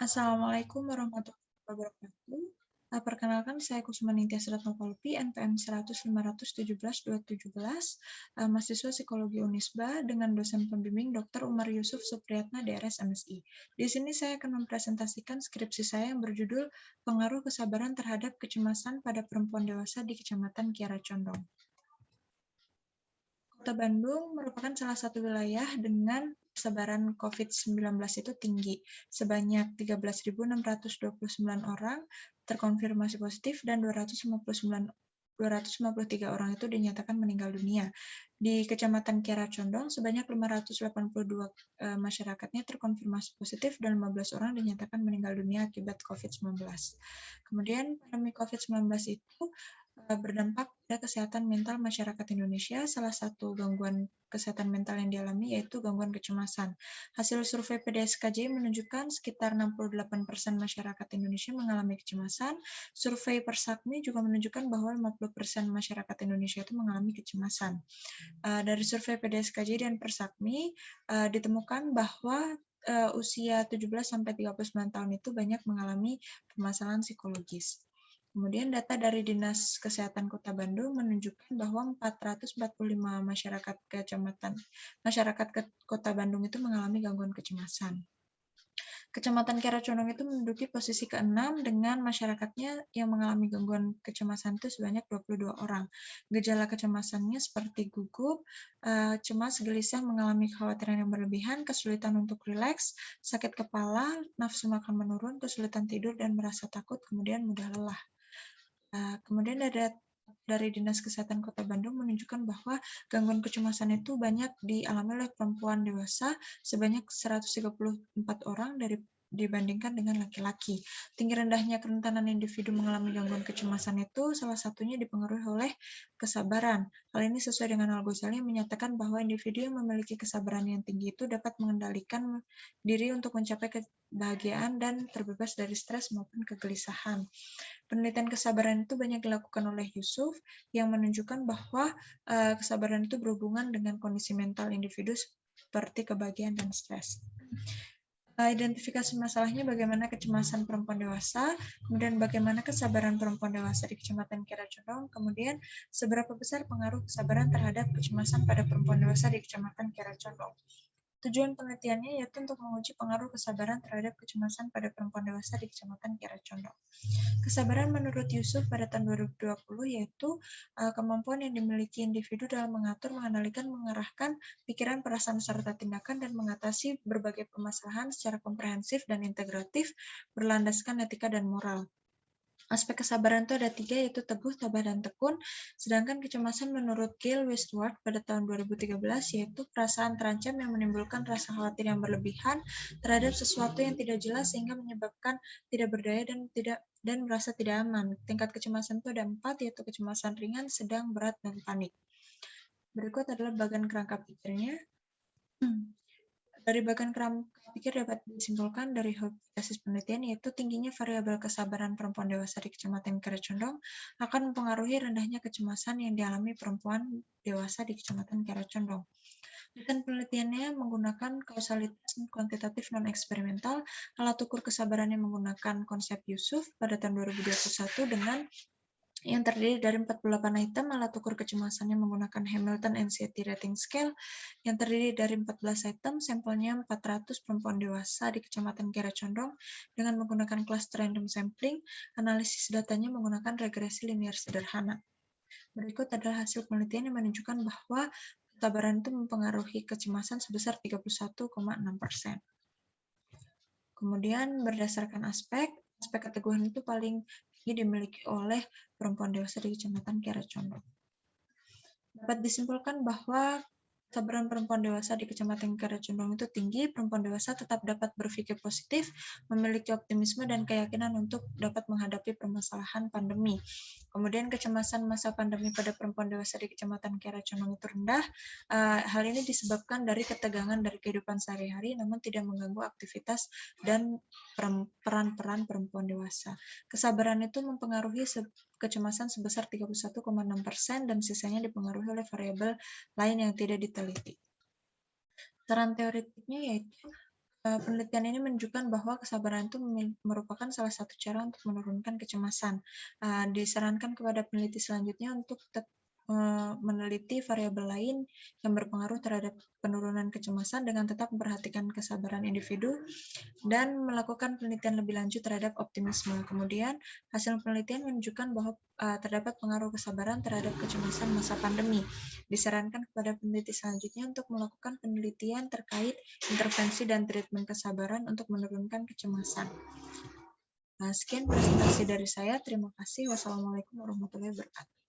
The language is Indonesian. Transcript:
Assalamualaikum warahmatullahi wabarakatuh. Perkenalkan, saya Kusuma Ningtyas Ratnopolpi, NPM 100517217, mahasiswa Psikologi Unisba dengan dosen pembimbing Dr. Umar Yusuf Supriyatna, DRS MSI. Di sini saya akan mempresentasikan skripsi saya yang berjudul Pengaruh Kesabaran Terhadap Kecemasan pada Perempuan Dewasa di Kecamatan Kiara Condong. Kota Bandung merupakan salah satu wilayah dengan persebaran COVID-19 itu tinggi. Sebanyak 13.629 orang terkonfirmasi positif dan 253 orang itu dinyatakan meninggal dunia. Di Kecamatan Kiara Condong, sebanyak 582 masyarakatnya terkonfirmasi positif dan 15 orang dinyatakan meninggal dunia akibat COVID-19. Kemudian pandemi COVID-19 itu berdampak pada kesehatan mental masyarakat Indonesia. Salah satu gangguan kesehatan mental yang dialami yaitu gangguan kecemasan. Hasil survei PDSKJ menunjukkan sekitar 68% masyarakat Indonesia mengalami kecemasan. Survei Persakmi juga menunjukkan bahwa 50% masyarakat Indonesia itu mengalami kecemasan. Dari survei PDSKJ dan Persakmi ditemukan bahwa usia 17-39 tahun itu banyak mengalami permasalahan psikologis. Kemudian data dari Dinas Kesehatan Kota Bandung menunjukkan bahwa 445 masyarakat Kota Bandung itu mengalami gangguan kecemasan. Kecamatan Kiara Condong itu menduduki posisi ke-6 dengan masyarakatnya yang mengalami gangguan kecemasan itu sebanyak 22 orang. Gejala kecemasannya seperti gugup, cemas, gelisah, mengalami kekhawatiran yang berlebihan, kesulitan untuk rileks, sakit kepala, nafsu makan menurun, kesulitan tidur, dan merasa takut, kemudian mudah lelah. Kemudian dari Dinas Kesehatan Kota Bandung menunjukkan bahwa gangguan kecemasan itu banyak dialami oleh perempuan dewasa sebanyak 134 orang dibandingkan dengan laki-laki. Tinggi rendahnya kerentanan individu mengalami gangguan kecemasan itu salah satunya dipengaruhi oleh kesabaran. Hal ini sesuai dengan Al-Ghazali yang menyatakan bahwa individu yang memiliki kesabaran yang tinggi itu dapat mengendalikan diri untuk mencapai kebahagiaan dan terbebas dari stres maupun kegelisahan. Penelitian kesabaran itu banyak dilakukan oleh Yusuf yang menunjukkan bahwa kesabaran itu berhubungan dengan kondisi mental individu seperti kebahagiaan dan stres. Identifikasi masalahnya bagaimana kecemasan perempuan dewasa, kemudian bagaimana kesabaran perempuan dewasa di Kecamatan Kiara Condong, kemudian seberapa besar pengaruh kesabaran terhadap kecemasan pada perempuan dewasa di Kecamatan Kiara Condong. Tujuan penelitiannya yaitu untuk menguji pengaruh kesabaran terhadap kecemasan pada perempuan dewasa di Kecamatan Kiara Condong. Kesabaran menurut Yusuf pada tahun 2020 yaitu kemampuan yang dimiliki individu dalam mengatur, mengendalikan, mengarahkan pikiran, perasaan, serta tindakan dan mengatasi berbagai permasalahan secara komprehensif dan integratif berlandaskan etika dan moral. Aspek kesabaran itu ada 3, yaitu teguh, tabah, dan tekun. Sedangkan kecemasan menurut Gail Westward pada tahun 2013 yaitu perasaan terancam yang menimbulkan rasa khawatir yang berlebihan terhadap sesuatu yang tidak jelas sehingga menyebabkan tidak berdaya dan merasa tidak aman. Tingkat kecemasan itu ada 4, yaitu kecemasan ringan, sedang, berat, dan panik. Berikut adalah bagan kerangka pikirnya. Dari bagan kerangka pikir dapat disimpulkan dari hipotesis penelitian yaitu tingginya variabel kesabaran perempuan dewasa di Kecamatan Kiara Condong akan mempengaruhi rendahnya kecemasan yang dialami perempuan dewasa di Kecamatan Kiara Condong. Dan penelitiannya menggunakan kausalitas kuantitatif non-eksperimental, alat ukur kesabarannya menggunakan konsep Yusuf pada tahun 2021 dengan yang terdiri dari 48 item, alat ukur kecemasannya menggunakan Hamilton Anxiety Rating Scale, yang terdiri dari 14 item, sampelnya 400 perempuan dewasa di Kecamatan Kiara Condong dengan menggunakan cluster random sampling, analisis datanya menggunakan regresi linear sederhana. Berikut adalah hasil penelitian yang menunjukkan bahwa kesabaran itu mempengaruhi kecemasan sebesar 31,6%. Kemudian berdasarkan aspek keteguhan itu paling tinggi dimiliki oleh perempuan dewasa di Kecamatan Kiara Condong. Dapat disimpulkan bahwa kesabaran perempuan dewasa di Kecamatan Kiara Condong itu tinggi. Perempuan dewasa tetap dapat berpikir positif, memiliki optimisme dan keyakinan untuk dapat menghadapi permasalahan pandemi. Kemudian kecemasan masa pandemi pada perempuan dewasa di Kecamatan Kiara Condong itu rendah. Hal ini disebabkan dari ketegangan dari kehidupan sehari-hari, namun tidak mengganggu aktivitas dan peran-peran perempuan dewasa. Kesabaran itu mempengaruhi kecemasan sebesar 31,6% dan sisanya dipengaruhi oleh variabel lain yang tidak diteliti. Saran teoretiknya yaitu Penelitian ini menunjukkan bahwa kesabaran itu merupakan salah satu cara untuk menurunkan kecemasan. Disarankan kepada peneliti selanjutnya untuk meneliti variabel lain yang berpengaruh terhadap penurunan kecemasan dengan tetap memperhatikan kesabaran individu dan melakukan penelitian lebih lanjut terhadap optimisme. Kemudian, hasil penelitian menunjukkan bahwa terdapat pengaruh kesabaran terhadap kecemasan masa pandemi. Disarankan kepada peneliti selanjutnya untuk melakukan penelitian terkait intervensi dan treatment kesabaran untuk menurunkan kecemasan. Sekian presentasi dari saya. Terima kasih. Wassalamualaikum warahmatullahi wabarakatuh.